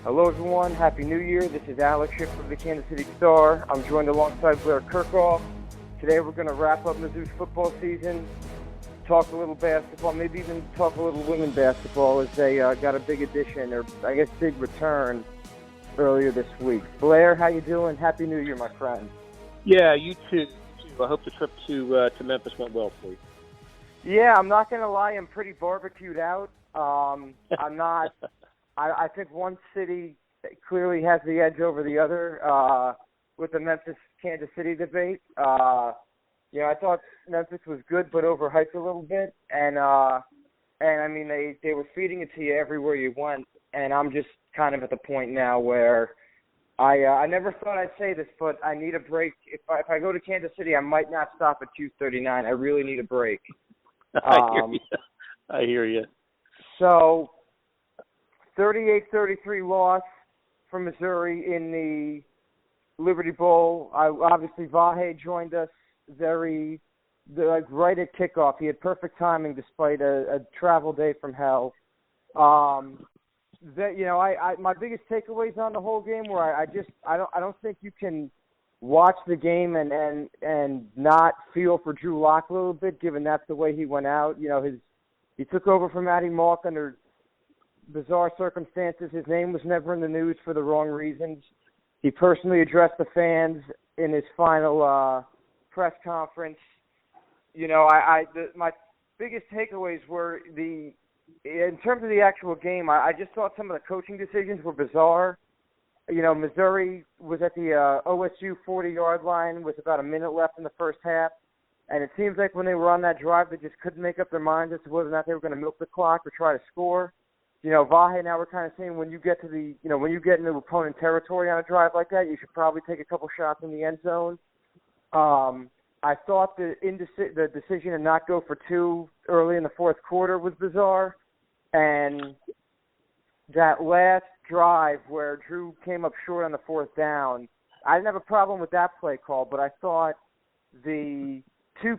Hello, everyone. Happy New Year. This is Alex Schiffer of the Kansas City Star. I'm joined alongside Blair Kerkhoff. Today, we're going to wrap up Mizzou's football season, talk a little basketball, maybe even talk a little women's basketball as they got a big addition, or I guess big return, earlier this week. Blair, how you doing? Happy New Year, my friend. Yeah, you too. I hope the trip to Memphis went well for you. Yeah, I'm not going to lie. I'm pretty barbecued out. I'm not. I think one city clearly has the edge over the other with the Memphis-Kansas City debate. I thought Memphis was good but overhyped a little bit, and I mean they were feeding it to you everywhere you went, and I'm just kind of at the point now where I never thought I'd say this, but I need a break. If I go to Kansas City, I might not stop at 239. I really need a break. I hear you. So, 38-33 loss for Missouri in the Liberty Bowl. Obviously, Vahe joined us right at kickoff. He had perfect timing despite a travel day from hell. My biggest takeaways on the whole game were I don't think you can watch the game and not feel for Drew Lock a little bit, given that's the way he went out. He took over from Matty Malk under bizarre circumstances. His name was never in the news for the wrong reasons. He personally addressed the fans in his final press conference. My biggest takeaways were in terms of the actual game, I just thought some of the coaching decisions were bizarre. Missouri was at the OSU 40-yard line with about a minute left in the first half. And it seems like when they were on that drive, they just couldn't make up their minds as to whether or not they were going to milk the clock or try to score. Vahe, now we're kind of saying when you get into opponent territory on a drive like that, you should probably take a couple shots in the end zone. I thought the decision to not go for two early in the fourth quarter was bizarre. And that last drive where Drew came up short on the fourth down, I didn't have a problem with that play call, but I thought the two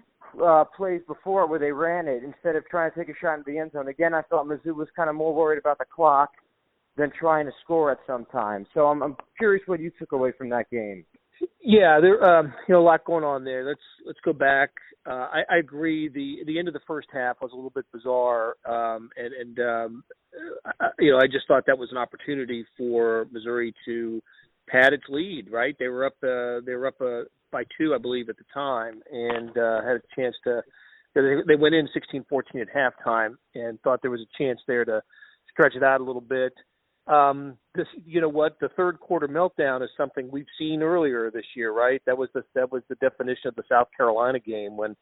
plays before where they ran it instead of trying to take a shot in the end zone. Again, I thought Mizzou was kind of more worried about the clock than trying to score at some time. So I'm curious what you took away from that game. Yeah, there a lot going on there. Let's go back. I agree. The end of the first half was a little bit bizarre, I just thought that was an opportunity for Missouri to pad its lead. Right, they were up by 2, I believe, at the time, and had a chance to. They went in 16-14 at halftime, and thought there was a chance there to stretch it out a little bit. The third quarter meltdown is something we've seen earlier this year, right? That was the definition of the South Carolina game when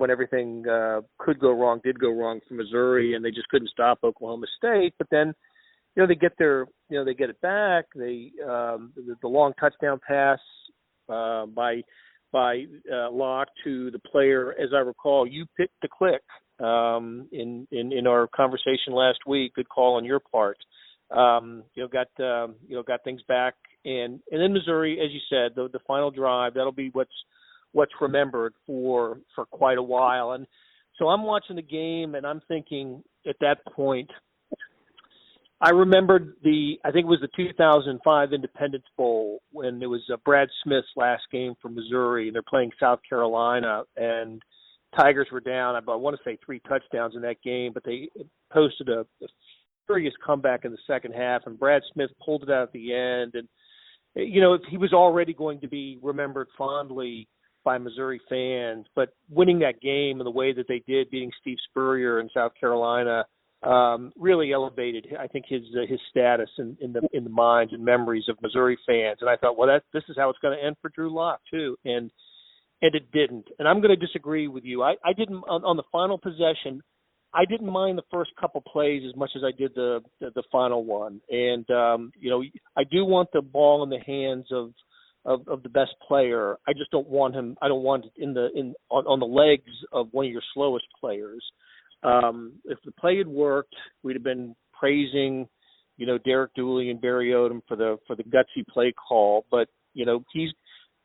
everything could go wrong, did go wrong for Missouri, and they just couldn't stop Oklahoma State. But then, they get it back. The long touchdown pass by Locke to the player, as I recall, you picked the click. In our conversation last week, good call on your part. Got things back, and then Missouri, as you said, the final drive, that'll be what's remembered for quite a while. And so I'm watching the game, and I'm thinking at that point, I remembered I think it was the 2005 Independence Bowl when it was Brad Smith's last game for Missouri, and they're playing South Carolina, and Tigers were down, I want to say 3 touchdowns in that game, but they posted a furious comeback in the second half, and Brad Smith pulled it out at the end. And, he was already going to be remembered fondly by Missouri fans, but winning that game in the way that they did, beating Steve Spurrier in South Carolina, really elevated, I think, his status in the minds and memories of Missouri fans. And I thought, well, this is how it's going to end for Drew Lock, too. And it didn't. And I'm going to disagree with you. I didn't, on the final possession, I didn't mind the first couple plays as much as I did the final one. And, I do want the ball in the hands of the best player. I just don't want him. I don't want it on the legs of one of your slowest players. If the play had worked, we'd have been praising, Derek Dooley and Barry Odom for the gutsy play call. But, he's,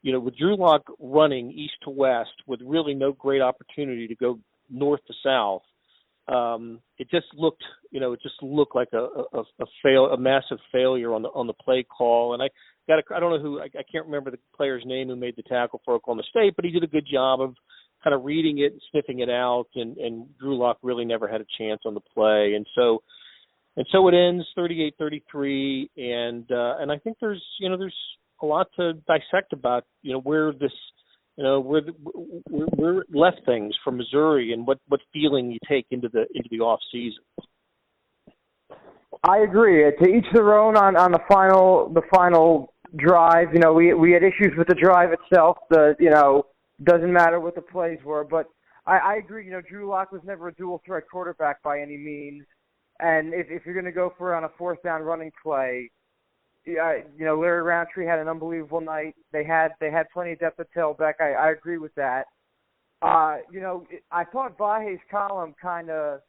with Drew Lock running east to west with really no great opportunity to go north to south, it just looked like a massive failure on the play call. And I don't know who, I can't remember the player's name who made the tackle for Oklahoma State, but he did a good job of kind of reading it and sniffing it out. And Drew Lock really never had a chance on the play. And so it ends 38-33. And I think there's a lot to dissect about, where this, where left things from Missouri and what feeling you take into the off season. I agree. To each their own on the final drive. We had issues with the drive itself. Doesn't matter what the plays were, but I agree. Drew Lock was never a dual threat quarterback by any means, and if you're going to go for on a fourth down running play. Larry Roundtree had an unbelievable night. They had plenty of depth at tailback. I agree with that. I thought Vahe's column kind of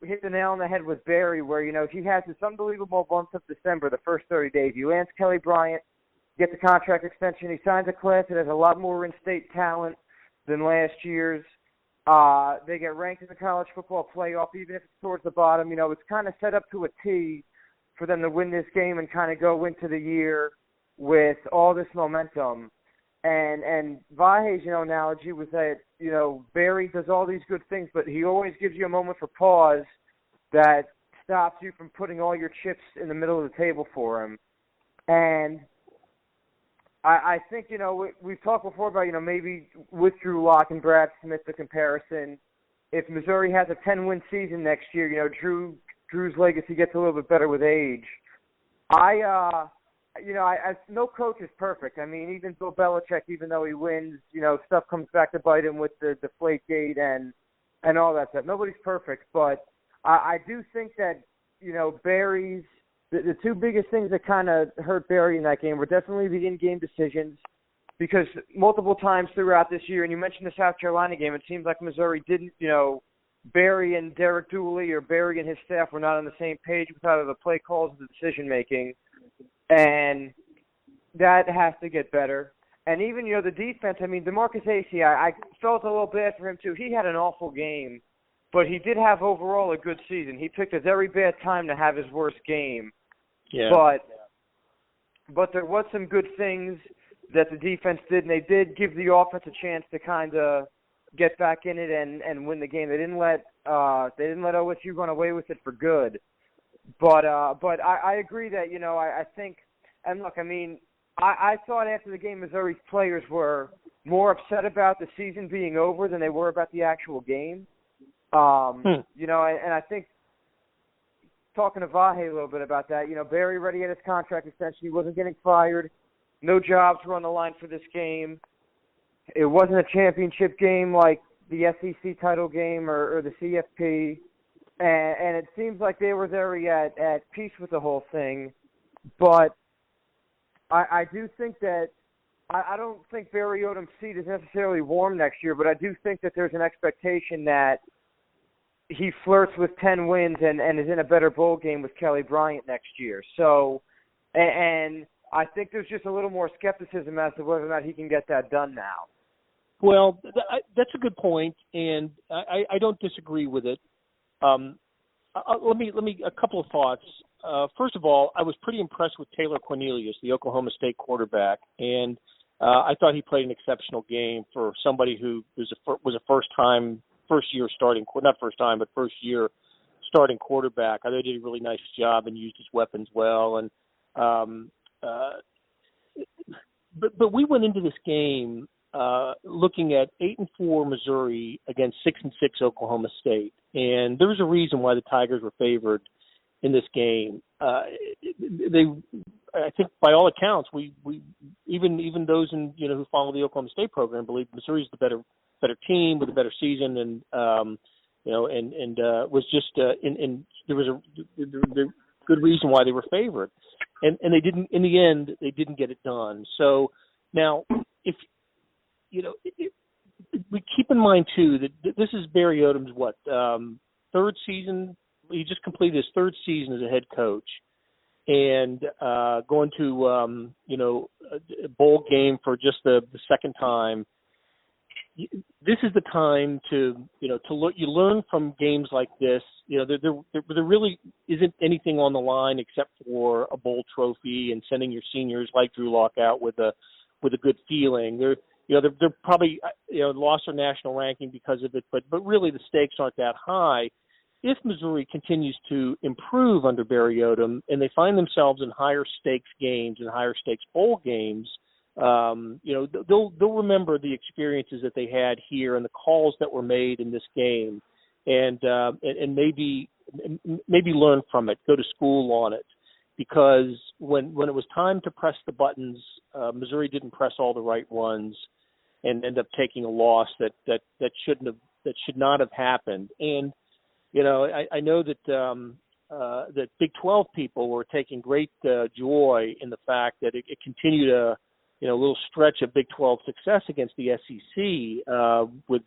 hit the nail on the head with Barry, where he has this unbelievable month of December, the first 30 days. He lands Kelly Bryant, gets a contract extension. He signs a class that has a lot more in-state talent than last year's. They get ranked in the college football playoff, even if it's towards the bottom. It's kind of set up to a T for them to win this game and kind of go into the year with all this momentum. And Vahe's, analogy was that, Barry does all these good things, but he always gives you a moment for pause that stops you from putting all your chips in the middle of the table for him. And I think, we've talked before about, maybe with Drew Lock and Brad Smith, the comparison. If Missouri has a 10-win season next year, Drew's legacy gets a little bit better with age. No coach is perfect. I mean, even Bill Belichick, even though he wins, stuff comes back to bite him with the Deflategate and all that stuff. Nobody's perfect, but I do think that, Barry's the two biggest things that kind of hurt Barry in that game were definitely the in-game decisions, because multiple times throughout this year, and you mentioned the South Carolina game, it seems like Missouri didn't, Barry and Derek Dooley or Barry and his staff were not on the same page with either the play calls or the decision-making, and that has to get better. And even, the defense, I mean, DeMarcus Acey, I felt a little bad for him too. He had an awful game, but he did have overall a good season. He picked a very bad time to have his worst game. Yeah. But there was some good things that the defense did, and they did give the offense a chance to kind of get back in it and win the game. They didn't let OSU run away with it for good. But I agree that, I think, and look, I mean, I thought after the game Missouri's players were more upset about the season being over than they were about the actual game. And I think, talking to Vahe a little bit about that, Barry already had his contract extension. He wasn't getting fired. No jobs were on the line for this game. It wasn't a championship game like the SEC title game or the CFP. And it seems like they were very at peace with the whole thing. But I do think that I don't think Barry Odom's seat is necessarily warm next year, but I do think that there's an expectation that he flirts with 10 wins and is in a better bowl game with Kelly Bryant next year. So, and I think there's just a little more skepticism as to whether or not he can get that done now. Well, that's a good point, and I don't disagree with it. Let me a couple of thoughts. First of all, I was pretty impressed with Taylor Cornelius, the Oklahoma State quarterback, and I thought he played an exceptional game for somebody who was a first year starting quarterback. I thought he did a really nice job and used his weapons well. And but we went into this game looking at 8-4 Missouri against 6-6 Oklahoma State, and there was a reason why the Tigers were favored in this game. I think by all accounts, we even those who follow the Oklahoma State program believe Missouri's the better team with a better season, and was just there was a good reason why they were favored, and they didn't in the end they didn't get it done. So now if we keep in mind too that this is Barry Odom's third season. He just completed his third season as a head coach, and going to a bowl game for just the second time. this is the time to look. You learn from games like this. There really isn't anything on the line except for a bowl trophy and sending your seniors like Drew Lock out with a good feeling. They're probably lost their national ranking because of it, but really the stakes aren't that high. If Missouri continues to improve under Barry Odom and they find themselves in higher stakes games and higher stakes bowl games, they'll remember the experiences that they had here and the calls that were made in this game, and maybe learn from it, go to school on it, because when it was time to press the buttons, Missouri didn't press all the right ones and end up taking a loss that should not have happened. And I know that that Big 12 people were taking great joy in the fact that it continued a little stretch of Big 12 success against the SEC with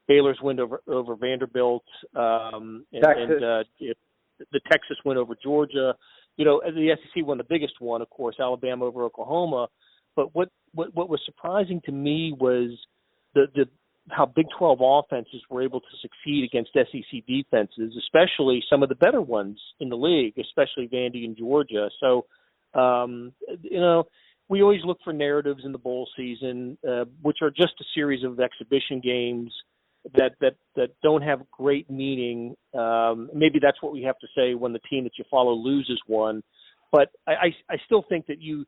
Baylor's win over Vanderbilt, and the Texas win over Georgia. The SEC won the biggest one, of course, Alabama over Oklahoma. But what was surprising to me was how Big 12 offenses were able to succeed against SEC defenses, especially some of the better ones in the league, especially Vandy and Georgia. So, we always look for narratives in the bowl season, which are just a series of exhibition games that don't have great meaning. Maybe that's what we have to say when the team that you follow loses one. But I still think that you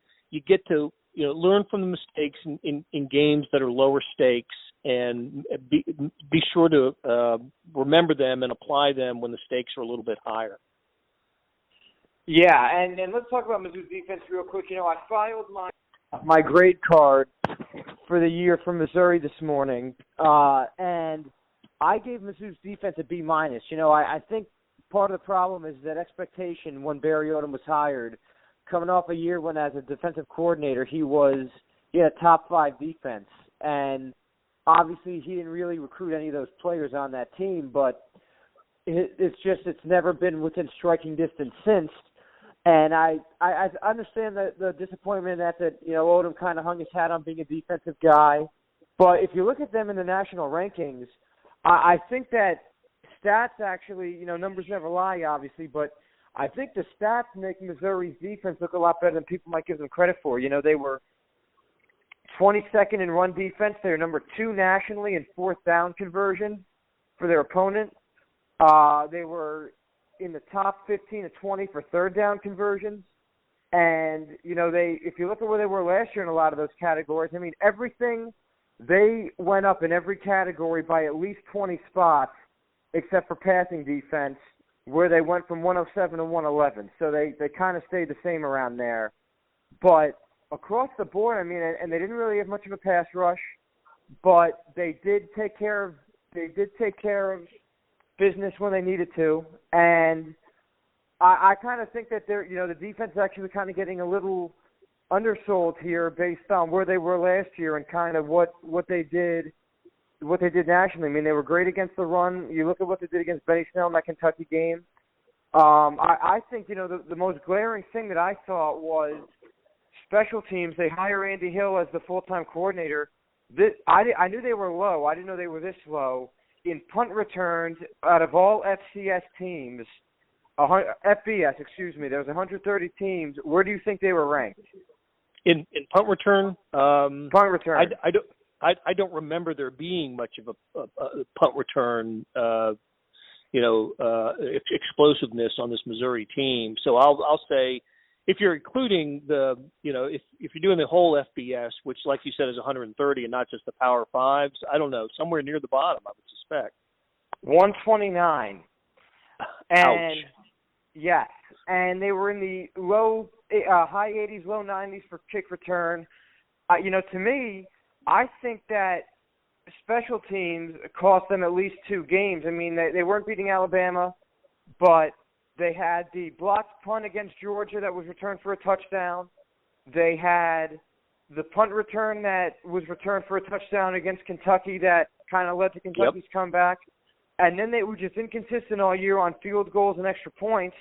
get to learn from the mistakes in games that are lower stakes, and be sure to remember them and apply them when the stakes are a little bit higher. Yeah, and let's talk about Mizzou's defense real quick. I filed my grade card for the year from Missouri this morning, and I gave Mizzou's defense a B-. I think part of the problem is that expectation when Barry Odom was hired, coming off a year when as a defensive coordinator he had a top 5 defense, and obviously he didn't really recruit any of those players on that team, but it's never been within striking distance since. And I understand the disappointment that Odom kind of hung his hat on being a defensive guy. But if you look at them in the national rankings, I think that stats actually, numbers never lie, obviously, but I think the stats make Missouri's defense look a lot better than people might give them credit for. They were 22nd in run defense. They were number 2 nationally in fourth down conversion for their opponent. They were in the top 15 to 20 for third down conversions. And, if you look at where they were last year in a lot of those categories, everything, they went up in every category by at least 20 spots, except for passing defense, where they went from 107 to 111. So they kind of stayed the same around there. But across the board, and they didn't really have much of a pass rush, but they did take care of business when they needed to, and I kind of think that the defense is actually kind of getting a little undersold here based on where they were last year and kind of what they did nationally. They were great against the run. You look at what they did against Benny Snell in that Kentucky game. I think the most glaring thing that I saw was special teams. They hire Andy Hill as the full-time coordinator. I knew they were low. I didn't know they were this low. In punt returns, out of all FCS teams, FBS, excuse me, there was 130 teams. Where do you think they were ranked? In punt return? Punt return. I don't remember there being much of a punt return, explosiveness on this Missouri team. So I'll say, if you're including if you're doing the whole FBS, which, like you said, is 130 and not just the Power Fives, I don't know, somewhere near the bottom, I would suspect. 129. And ouch. Yes, and they were in the high 80s, low 90s for kick return. To me, I think that special teams cost them at least 2 games. They weren't beating Alabama, but they had the blocked punt against Georgia that was returned for a touchdown. They had the punt return that was returned for a touchdown against Kentucky that kind of led to Kentucky's comeback. And then they were just inconsistent all year on field goals and extra points.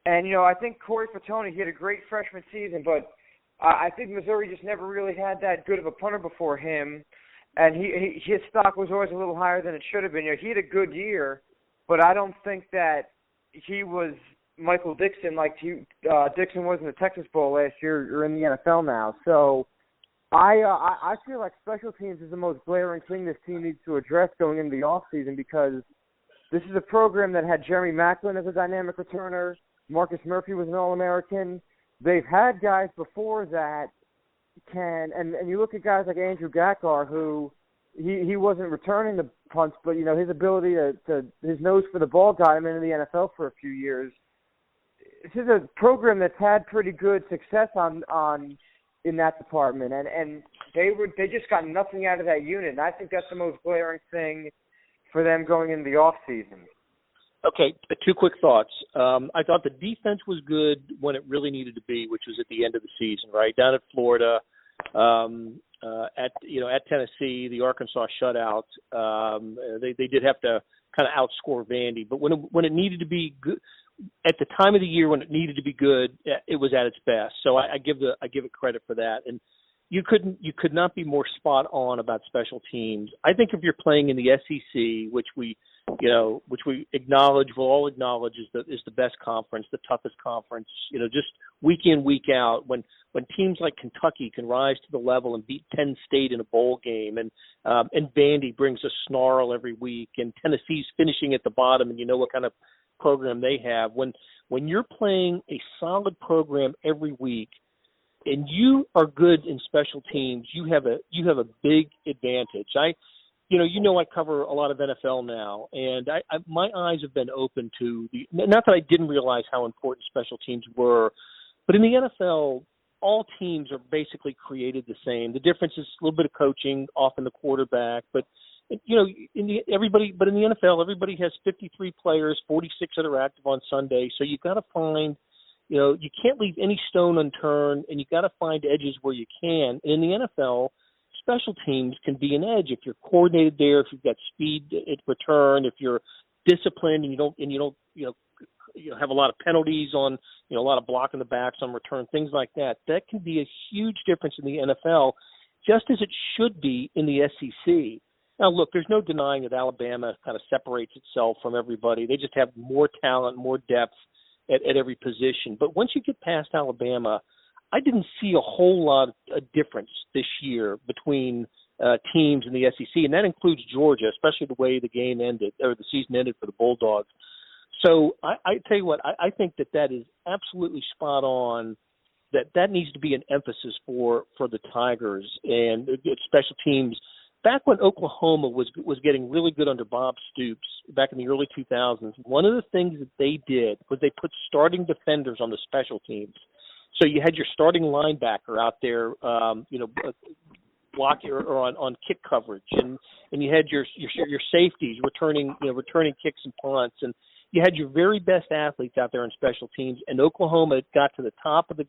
And, I think Corey Fatone, he had a great freshman season, but I think Missouri just never really had that good of a punter before him. and his stock was always a little higher than it should have been. He had a good year, but I don't think that he was Michael Dixon like Dixon was in the Texas Bowl last year or in the NFL now. So I feel like special teams is the most glaring thing this team needs to address going into the offseason, because this is a program that had Jeremy Maclin as a dynamic returner. Marcus Murphy was an All-American. They've had guys before that and you look at guys like Andrew Gakkar, who he wasn't returning the punts, but his ability to his nose for the ball got him into the NFL for a few years. This is a program that's had pretty good success in that department, and they just got nothing out of that unit, and I think that's the most glaring thing for them going into the off season. Okay, two quick thoughts. I thought the defense was good when it really needed to be, which was at the end of the season, right? Down at Florida, at Tennessee, the Arkansas shutout. They did have to kind of outscore Vandy, but when it needed to be good, at the time of the year when it needed to be good, it was at its best. So I give it credit for that. And you could not be more spot on about special teams. I think if you're playing in the SEC, which we acknowledge, we'll all acknowledge is the best conference, the toughest conference, just week in, week out, when teams like Kentucky can rise to the level and beat Penn State in a bowl game, and Vandy brings a snarl every week, and Tennessee's finishing at the bottom, and what kind of program they have. When you're playing a solid program every week, and you are good in special teams, you have a big advantage. I cover a lot of NFL now, and my eyes have been open to not that I didn't realize how important special teams were, but in the NFL, all teams are basically created the same. The difference is a little bit of coaching, often the quarterback, but in the NFL, everybody has 53 players, 46 that are active on Sunday, so you've got to find. You can't leave any stone unturned, and you got to find edges where you can. And in the NFL, special teams can be an edge if you're coordinated there, if you've got speed at return, if you're disciplined, and you don't have a lot of penalties on, a lot of blocking the backs on return, things like that. That can be a huge difference in the NFL, just as it should be in the SEC. Now, look, there's no denying that Alabama kind of separates itself from everybody. They just have more talent, more depth at every position. But once you get past Alabama, I didn't see a whole lot of difference this year between teams in the SEC, and that includes Georgia, especially the way the game ended, or the season ended for the Bulldogs. So I tell you what, I think that is absolutely spot on, that needs to be an emphasis for the Tigers and special teams. Back when Oklahoma was getting really good under Bob Stoops back in the early 2000s, one of the things that they did was they put starting defenders on the special teams. So you had your starting linebacker out there, blocking or on kick coverage, and you had your safeties returning kicks and punts, and you had your very best athletes out there on special teams. And Oklahoma got to the top of the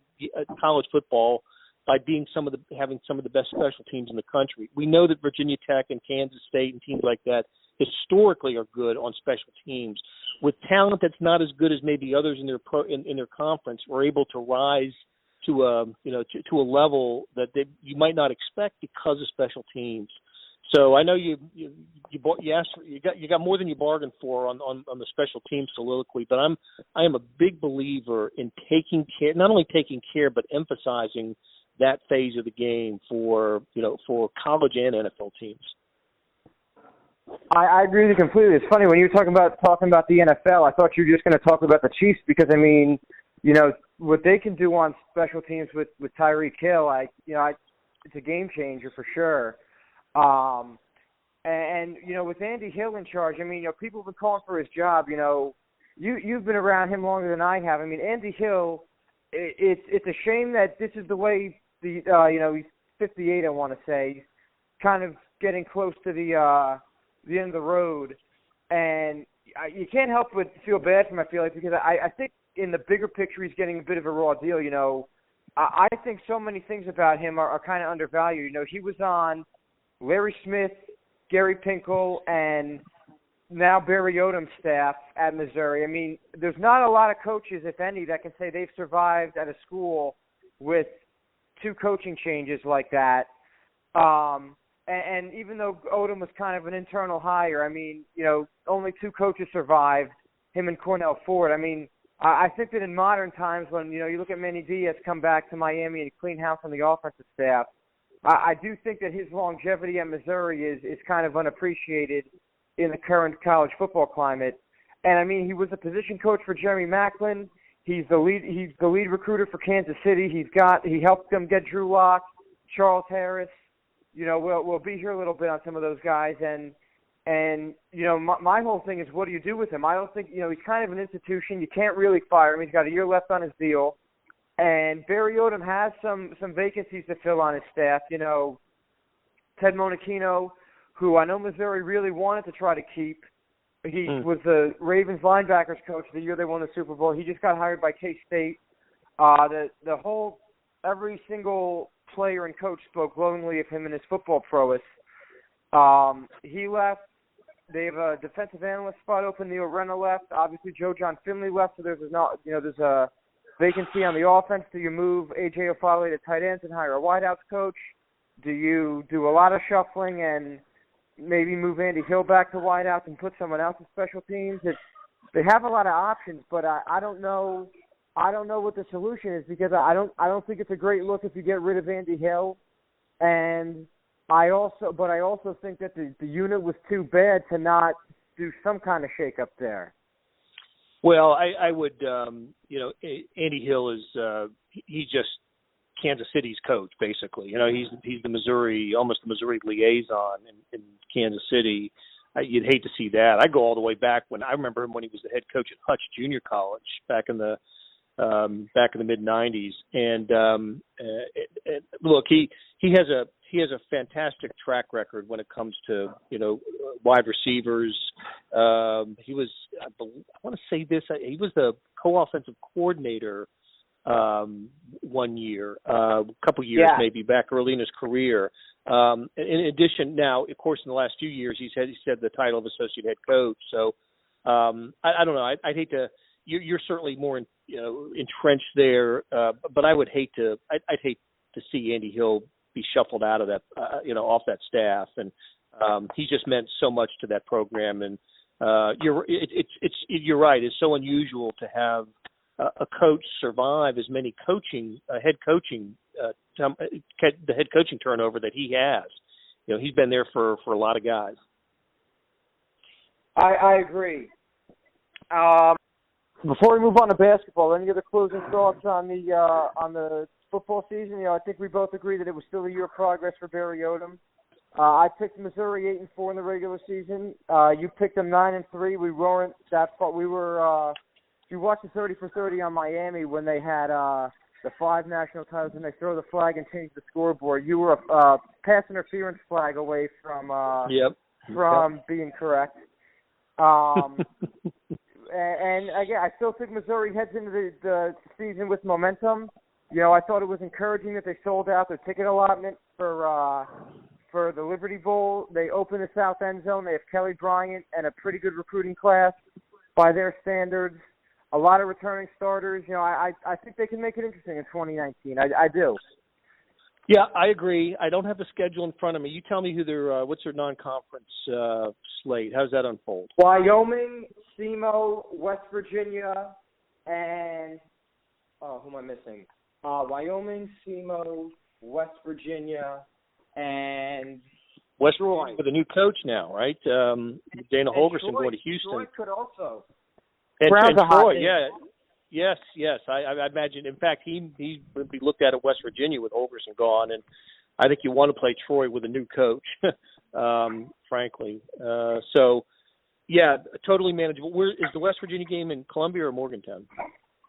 college football by having some of the best special teams in the country. We know that Virginia Tech and Kansas State and teams like that historically are good on special teams. With talent that's not as good as maybe others in their conference, we're able to rise to a level that you might not expect because of special teams. So I know you asked for, you got more than you bargained for on the special team soliloquy, but I am a big believer in not only taking care but emphasizing that phase of the game for college and NFL teams. I agree with you completely. It's funny when you were talking about the NFL, I thought you were just going to talk about the Chiefs, because what they can do on special teams with Tyreek Hill, it's a game changer for sure. And with Andy Hill in charge, people have been calling for his job. You've been around him longer than I have. Andy Hill, it's a shame that this is the way he's 58, I want to say, kind of getting close to the end of the road, and you can't help but feel bad for him, I feel like, because I think in the bigger picture he's getting a bit of a raw deal. I think so many things about him are kind of undervalued. He was on Larry Smith, Gary Pinkel, and now Barry Odom's staff at Missouri. There's not a lot of coaches, if any, that can say they've survived at a school with 2 coaching changes like that. and even though Odom was kind of an internal hire, I mean, only 2 coaches survived, him and Cornell Ford. I mean, I think that in modern times when, you look at Manny Diaz come back to Miami and clean house on the offensive staff, I do think that his longevity at Missouri is kind of unappreciated in the current college football climate. And, I mean, he was a position coach for Jeremy Maclin. He's the lead recruiter for Kansas City. He helped them get Drew Lock, Charles Harris. We'll be here a little bit on some of those guys. And my whole thing is, what do you do with him? I don't think, he's kind of an institution. You can't really fire him. He's got a year left on his deal. And Barry Odom has some vacancies to fill on his staff. Ted Monachino, who I know Missouri really wanted to try to keep. He was the Ravens linebackers coach the year they won the Super Bowl. He just got hired by K-State. Every single player and coach spoke glowingly of him and his football prowess. He left. They have a defensive analyst spot open. Neil Renner left. Obviously, Joe John Finley left. So there's a vacancy on the offense. Do you move A.J. O'Falley to tight ends and hire a wideouts coach? Do you do a lot of shuffling and maybe move Andy Hill back to wideouts and put someone else in special teams? They have a lot of options, but I don't know. I don't know what the solution is, because I don't think it's a great look if you get rid of Andy Hill, and I also think that the unit was too bad to not do some kind of shake-up there. Well, I would, Andy Hill is he's just Kansas City's coach, basically. He's the almost the Missouri liaison in Kansas City. You'd hate to see that. I go all the way back when I remember him when he was the head coach at Hutch Junior College back in the mid '90s. And look, he has a fantastic track record when it comes to wide receivers. He was, I want to say this, he was the co-offensive coordinator one year, a couple years maybe back early in his career. In addition, now of course in the last few years he's had the title of associate head coach. So I don't know. I'd hate to. You're certainly more entrenched there, but I'd hate to see Andy Hill be shuffled out of that, off that staff, and he's just meant so much to that program. And you're right. It's so unusual to have a coach survive as many the head coaching turnover that he has. He's been there for a lot of guys. I agree. Before we move on to basketball, any other closing thoughts on the football season? I think we both agree that it was still a year of progress for Barry Odom. I picked Missouri 8-4 in the regular season. You picked them 9-3. We weren't that far. We were. You watched the 30 for 30 on Miami when they had the 5 national titles and they throw the flag and change the scoreboard. You were a pass interference flag away from being correct. And again, I still think Missouri heads into the season with momentum. I thought it was encouraging that they sold out their ticket allotment for the Liberty Bowl. They opened the South End Zone. They have Kelly Bryant and a pretty good recruiting class by their standards. A lot of returning starters. I think they can make it interesting in 2019. I do. Yeah, I agree. I don't have the schedule in front of me. You tell me what's their non-conference slate. How does that unfold? Wyoming, SEMO, West Virginia, and who am I missing? Wyoming, SEMO, West Virginia, and West Virginia with a new coach now, right? Dana Holgerson going to Houston. Troy could also. And Troy, yeah. Yes. I imagine. In fact, he would be looked at West Virginia with Holgerson gone, and I think you want to play Troy with a new coach, frankly. So, yeah, totally manageable. Where is the West Virginia game, in Columbia or Morgantown?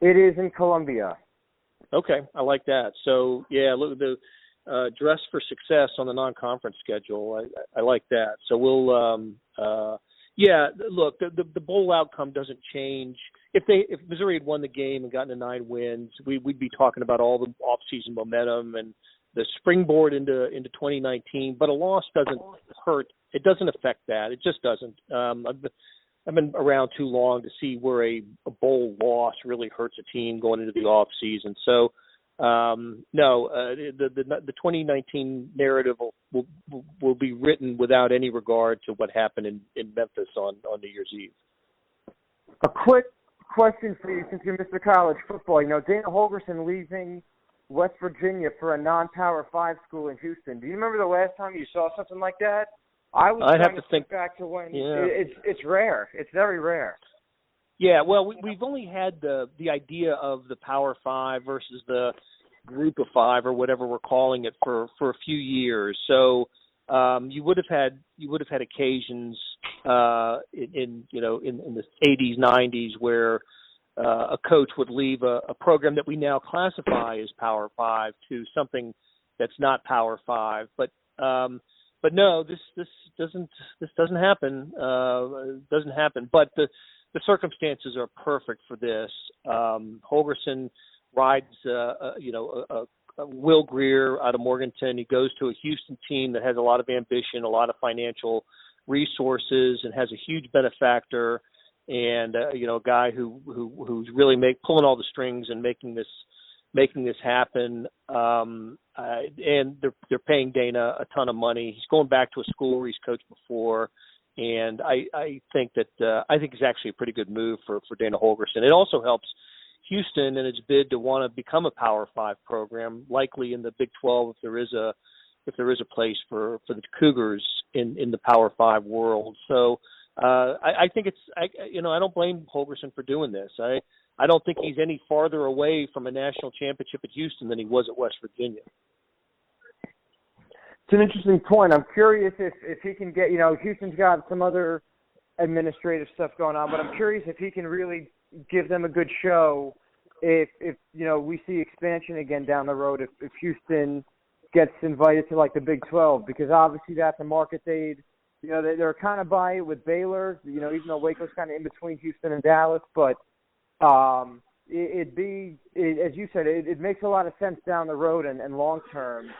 It is in Columbia. Okay, I like that. So, yeah, look, the dress for success on the non-conference schedule. I like that. So we'll. Yeah, look, the bowl outcome doesn't change. If Missouri had won the game and gotten to 9 wins, we'd be talking about all the off-season momentum and the springboard into 2019. But a loss doesn't hurt. It doesn't affect that. It just doesn't. I've been around too long to see where a bowl loss really hurts a team going into the off-season. So The 2019 narrative will be written without any regard to what happened in Memphis on New Year's Eve. A quick question for you, since you're Mr. College Football. Dana Holgorsen leaving West Virginia for a non-Power 5 school in Houston. Do you remember the last time you saw something like that? I'd have to think back to when. Yeah. It's rare. It's very rare. Yeah, well, we've only had the idea of the Power 5 versus the Group of 5 or whatever we're calling it for a few years. So you would have had occasions in the 80s, 90s where a coach would leave a program that we now classify as Power 5 to something that's not Power 5. But no, this doesn't happen. Doesn't happen. But the circumstances are perfect for this. Holgorsen rides, Will Greer out of Morganton. He goes to a Houston team that has a lot of ambition, a lot of financial resources, and has a huge benefactor, and a guy who's really pulling all the strings and making this happen. And they're paying Dana a ton of money. He's going back to a school where he's coached before. And I think it's actually a pretty good move for Dana Holgorsen. It also helps Houston in its bid to want to become a Power 5 program, likely in the Big 12 if there is a place for the Cougars in the Power 5 world. So I think I don't blame Holgorsen for doing this. I don't think he's any farther away from a national championship at Houston than he was at West Virginia. It's an interesting point. I'm curious if he can get, Houston's got some other administrative stuff going on, but I'm curious if he can really give them a good show if we see expansion again down the road, if Houston gets invited to like the Big 12, because obviously that's a market they're kind of by it with Baylor, even though Waco's kind of in between Houston and Dallas, but as you said, it makes a lot of sense down the road and long term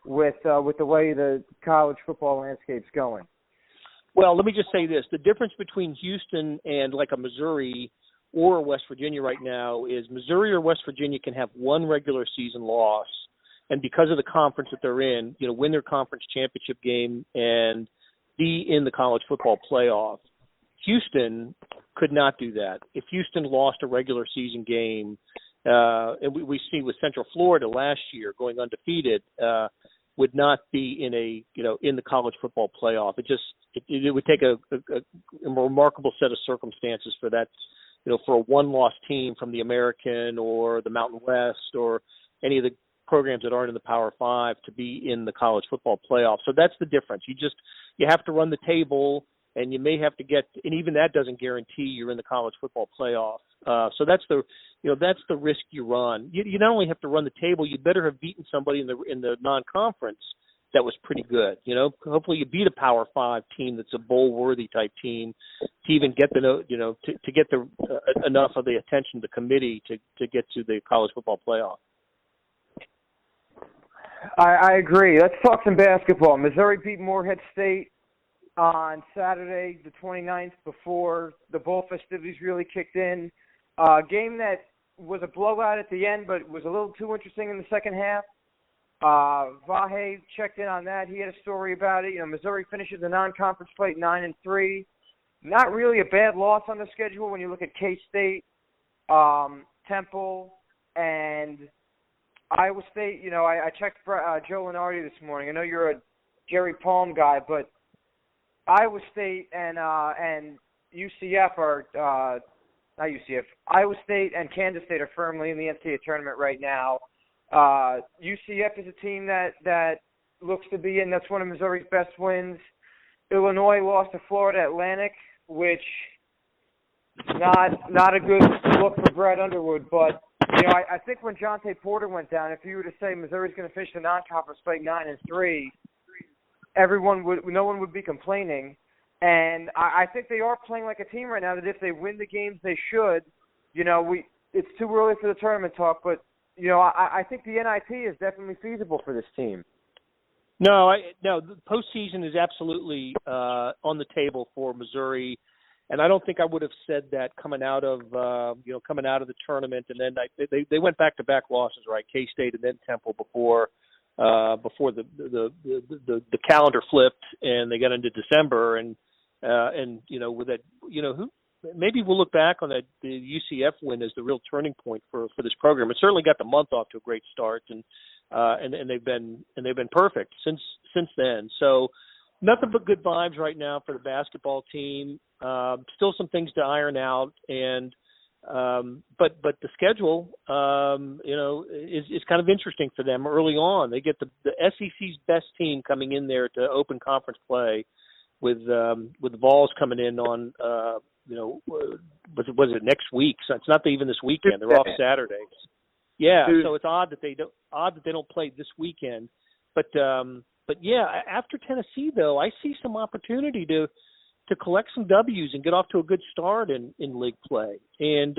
with the way the college football landscape's going. Well, let me just say this. The difference between Houston and like a Missouri or West Virginia right now is Missouri or West Virginia can have one regular season loss, and because of the conference that they're in, win their conference championship game and be in the college football playoff. Houston could not do that. If Houston lost a regular season game, and we see with Central Florida last year going undefeated, would not be in the college football playoff. It would take a remarkable set of circumstances for that, for a one-loss team from the American or the Mountain West or any of the programs that aren't in the Power 5 to be in the college football playoff. So that's the difference. You have to run the table, and you may have to and even that doesn't guarantee you're in the college football playoff. So that's the risk you run. You not only have to run the table, you better have beaten somebody in the non-conference that was pretty good. Hopefully you beat a Power 5 team that's a bowl-worthy type team to even get to get enough of the attention of the committee to get to the college football playoff. I agree. Let's talk some basketball. Missouri beat Morehead State on Saturday, the 29th, before the bowl festivities really kicked in. Game that was a blowout at the end, but was a little too interesting in the second half. Vahe checked in on that. He had a story about it. Missouri finishes the non-conference play 9-3. Not really a bad loss on the schedule when you look at K-State, Temple, and Iowa State. I checked Joe Lenardi this morning. I know you're a Jerry Palm guy, but Iowa State and UCF are not UCF. Iowa State and Kansas State are firmly in the NCAA tournament right now. UCF is a team that looks to be in. That's one of Missouri's best wins. Illinois lost to Florida Atlantic, which not a good look for Brad Underwood. But I think when Jonte Porter went down, if you were to say Missouri's going to finish the non-conference play 9-3, no one would be complaining. And I think they are playing like a team right now that if they win the games they should, it's too early for the tournament talk, but I think the NIT is definitely feasible for this team. No, the postseason is absolutely on the table for Missouri, And I don't think I would have said that coming out of the tournament, and then they went back-to-back losses, right? K-State and then Temple before the calendar flipped and they got into December, and with that, maybe we'll look back on the UCF win as the real turning point for this program. It certainly got the month off to a great start, and they've been perfect since then. So nothing but good vibes right now for the basketball team. Still some things to iron out, and but the schedule, is kind of interesting for them early on. They get the SEC's best team coming in there to open conference play, with the Vols coming in on was it next week? So it's not even this weekend. They're off Saturdays. Yeah, so it's odd that they don't play this weekend. But yeah, after Tennessee though, I see some opportunity to collect some W's and get off to a good start in league play. And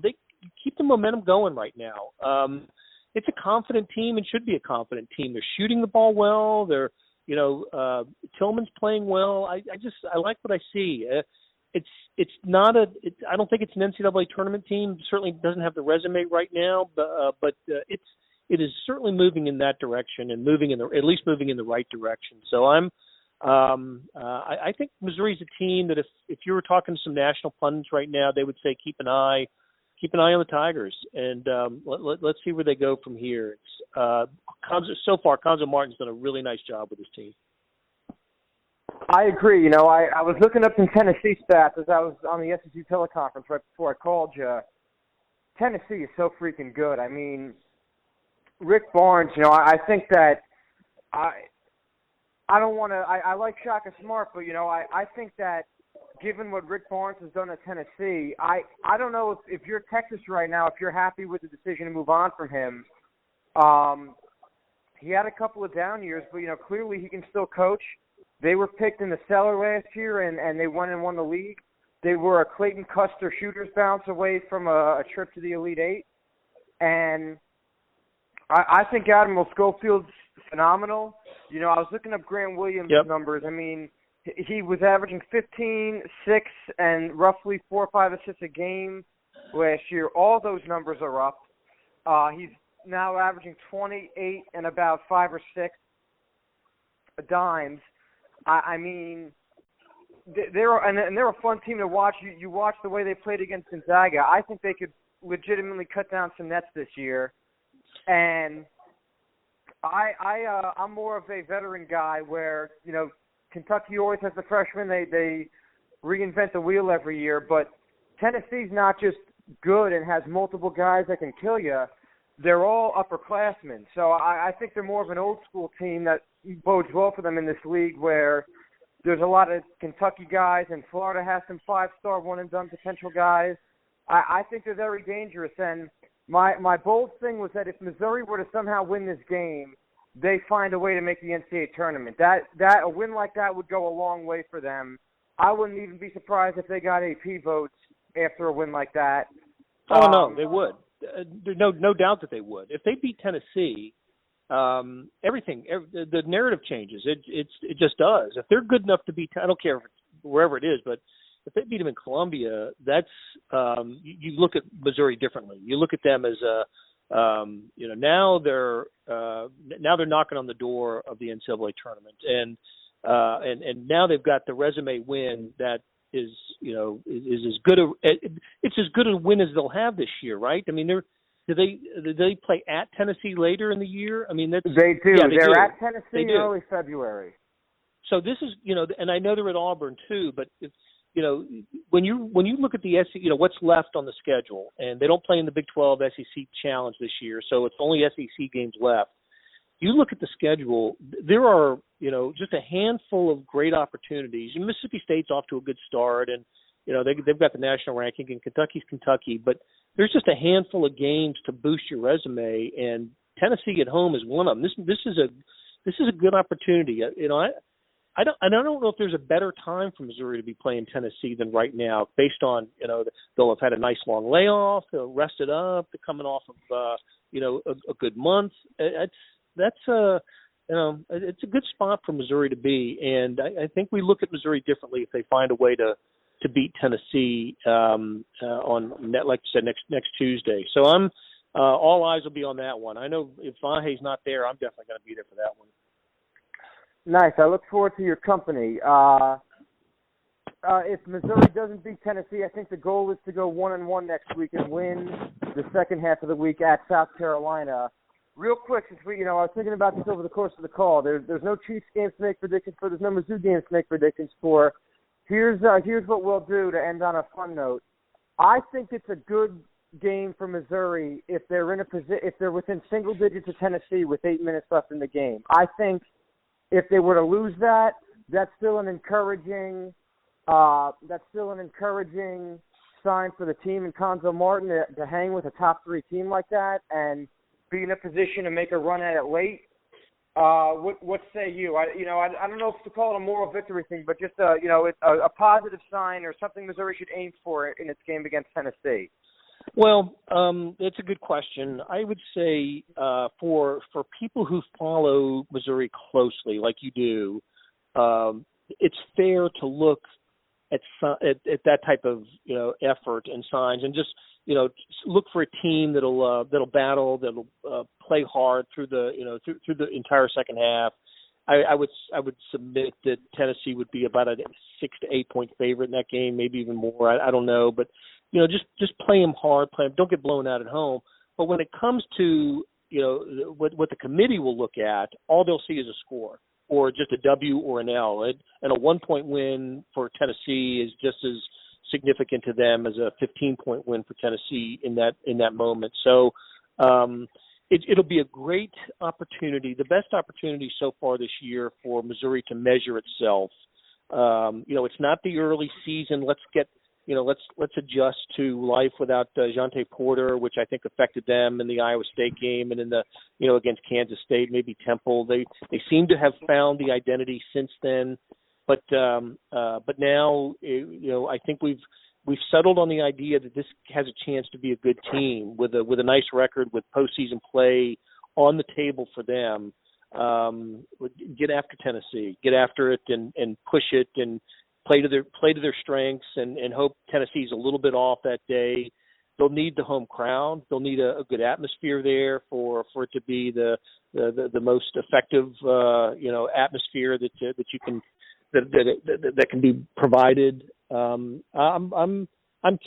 they keep the momentum going right now. It's a confident team and should be a confident team. They're shooting the ball well. They're Tillman's playing well. I like what I see. It's not I don't think it's an NCAA tournament team. Certainly doesn't have the resume right now, but it is certainly moving in that direction and at least moving in the right direction. So I think Missouri's a team that if you were talking to some national pundits right now, they would say keep an eye on the Tigers, and let's see where they go from here. So far, Conzo Martin's done a really nice job with his team. I agree. I was looking up some Tennessee stats as I was on the SEC teleconference right before I called you. Tennessee is so freaking good. I mean, Rick Barnes, I think that I don't want to – I like Shaka Smart, but, I think that given what Rick Barnes has done at Tennessee, I don't know if you're Texas right now, if you're happy with the decision to move on from him. He had a couple of down years, but, clearly he can still coach. They were picked in the cellar last year, and they went and won the league. They were a Clayton Custer shooter's bounce away from a trip to the Elite Eight. And I think Admiral Schofield's phenomenal. I was looking up Grant Williams' numbers. I mean, he was averaging 15, 6, and roughly 4 or 5 assists a game last year. All those numbers are up. He's now averaging 28 and about 5 or 6 dimes. I mean, they're a fun team to watch. You watch the way they played against Gonzaga. I think they could legitimately cut down some nets this year. And I'm more of a veteran guy where, Kentucky always has the freshmen. They reinvent the wheel every year. But Tennessee's not just good and has multiple guys that can kill you. They're all upperclassmen. So I think they're more of an old-school team that bodes well for them in this league where there's a lot of Kentucky guys, and Florida has some 5-star one-and-done potential guys. I think they're very dangerous. And my bold thing was that if Missouri were to somehow win this game, they find a way to make the NCAA tournament. That a win like that would go a long way for them. I wouldn't even be surprised if they got AP votes after a win like that. Oh, no, they would. There's no doubt that they would. If they beat Tennessee, the narrative changes. It just does. If they're good enough to beat, I don't care if it's wherever it is, but if they beat them in Columbia, that's you look at Missouri differently. You look at them as now they're knocking on the door of the NCAA tournament, and now they've got the resume win that is as good it's as good a win as they'll have this year, right? I mean, do they play at Tennessee later in the year? I mean, they do. Yeah, they're at Tennessee in early February. So this is and I know they're at Auburn too, but if, when you look at the SEC, what's left on the schedule, and they don't play in the Big 12 SEC Challenge this year, so it's only SEC games left. You look at the schedule, there are, just a handful of great opportunities. And Mississippi State's off to a good start, and, they've got the national ranking, and Kentucky's Kentucky. But there's just a handful of games to boost your resume, and Tennessee at home is one of them. This is a good opportunity. I don't know if there's a better time for Missouri to be playing Tennessee than right now, based on, they'll have had a nice long layoff, they'll rest it up, they're coming off of, a good month. It's a good spot for Missouri to be, and I think we look at Missouri differently if they find a way to to beat Tennessee on net, like you said, next Tuesday. So I'm all eyes will be on that one. I know if Vahe's not there, I'm definitely going to be there for that one. Nice. I look forward to your company. If Missouri doesn't beat Tennessee, I think the goal is to go 1-1 next week and win the second half of the week at South Carolina. Real quick, since I was thinking about this over the course of the call. There's no Chiefs games to make predictions for. There's no Mizzou games to make predictions for. Here's what we'll do to end on a fun note. I think it's a good game for Missouri if they're if they're within single digits of Tennessee with 8 minutes left in the game. I think if they were to lose that, that's still an encouraging sign for the team and Conzo Martin to hang with a top 3 team like that and be in a position to make a run at it late. What say you? I don't know if to call it a moral victory thing, but just a positive sign or something Missouri should aim for in its game against Tennessee. Well, it's a good question. I would say for people who follow Missouri closely, like you do, it's fair to look at that type of effort and signs, and just look for a team that'll battle, that'll play hard through the through the entire second half. I would submit that Tennessee would be about a 6 to 8 point favorite in that game, maybe even more. I don't know, but just play them hard, don't get blown out at home. But when it comes to what the committee will look at, all they'll see is a score or just a W or an L, and a 1 point win for Tennessee is just as significant to them as a 15-point win for Tennessee in that moment. So it'll be a great opportunity, the best opportunity so far this year for Missouri to measure itself. It's not the early season. Let's adjust to life without Jonte Porter, which I think affected them in the Iowa State game and in the against Kansas State, maybe Temple. They seem to have found the identity since then. But now, I think we've settled on the idea that this has a chance to be a good team with a nice record, with postseason play on the table for them. Get after Tennessee, get after it, and push it, and play to their strengths, and hope Tennessee's a little bit off that day. They'll need the home crowd. They'll need a good atmosphere there for it to be the most effective atmosphere that you can. That can be provided. I'm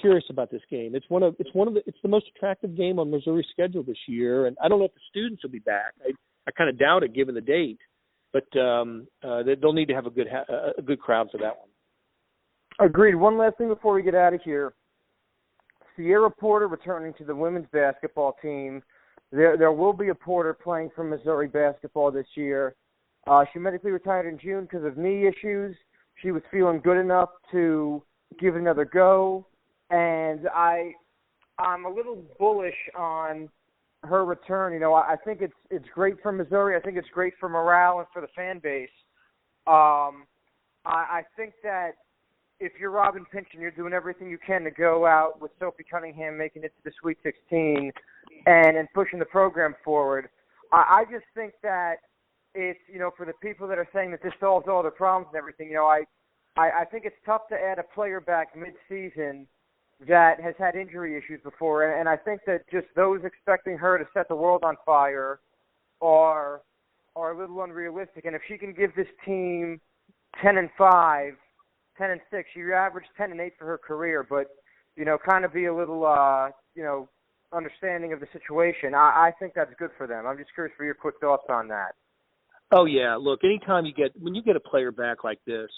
curious about this game. It's the most attractive game on Missouri's schedule this year, and I don't know if the students will be back. I kind of doubt it given the date, but they'll need to have a good crowd for that one. Agreed. One last thing before we get out of here. Sierra Porter returning to the women's basketball team. There will be a Porter playing for Missouri basketball this year. She medically retired in June because of knee issues. She was feeling good enough to give it another go, and I'm a little bullish on her return. I think it's great for Missouri. I think it's great for morale and for the fan base. I think that if you're Robin Pinch and you're doing everything you can to go out with Sophie Cunningham making it to the Sweet 16 and pushing the program forward, I just think that it's, for the people that are saying that this solves all their problems and everything, I think it's tough to add a player back mid-season that has had injury issues before, and I think that just those expecting her to set the world on fire are a little unrealistic. And if she can give this team 10-5, 10-6, she averaged 10-8 for her career, but kind of be a little understanding of the situation. I think that's good for them. I'm just curious for your quick thoughts on that. Oh yeah, look, anytime when you get a player back like this,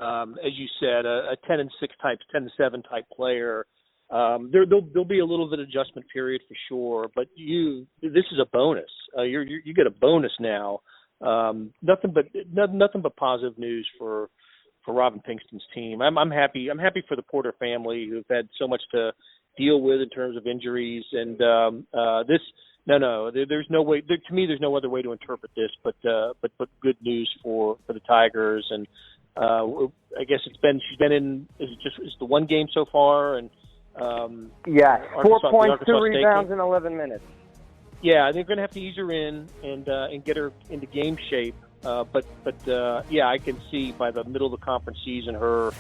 as you said, a 10-6 type, 10-7 type player, there'll be a little bit of adjustment period for sure. But this is a bonus. You get a bonus now. Nothing but positive news for Robin Pinkston's team. I'm happy. I'm happy for the Porter family who've had so much to deal with in terms of injuries, and this. No. There's no way. To me, there's no other way to interpret this, but good news for the Tigers. And I guess she's been in. Is the one game so far? And 4 points, 2 rebounds in 11 minutes. Yeah, they're going to have to ease her in and get her into game shape. But I can see by the middle of the conference season her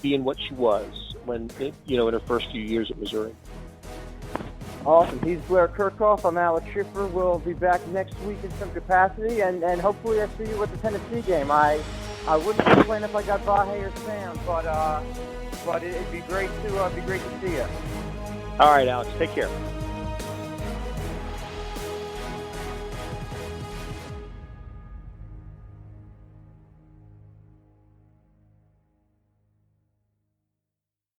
being what she was when, in her first few years at Missouri. Awesome. He's Blair Kerkhoff. I'm Alex Schiffer. We'll be back next week in some capacity, and hopefully I see you at the Tennessee game. I wouldn't complain if I got Vahe or Sam, but it'd be great to see you. All right, Alex. Take care.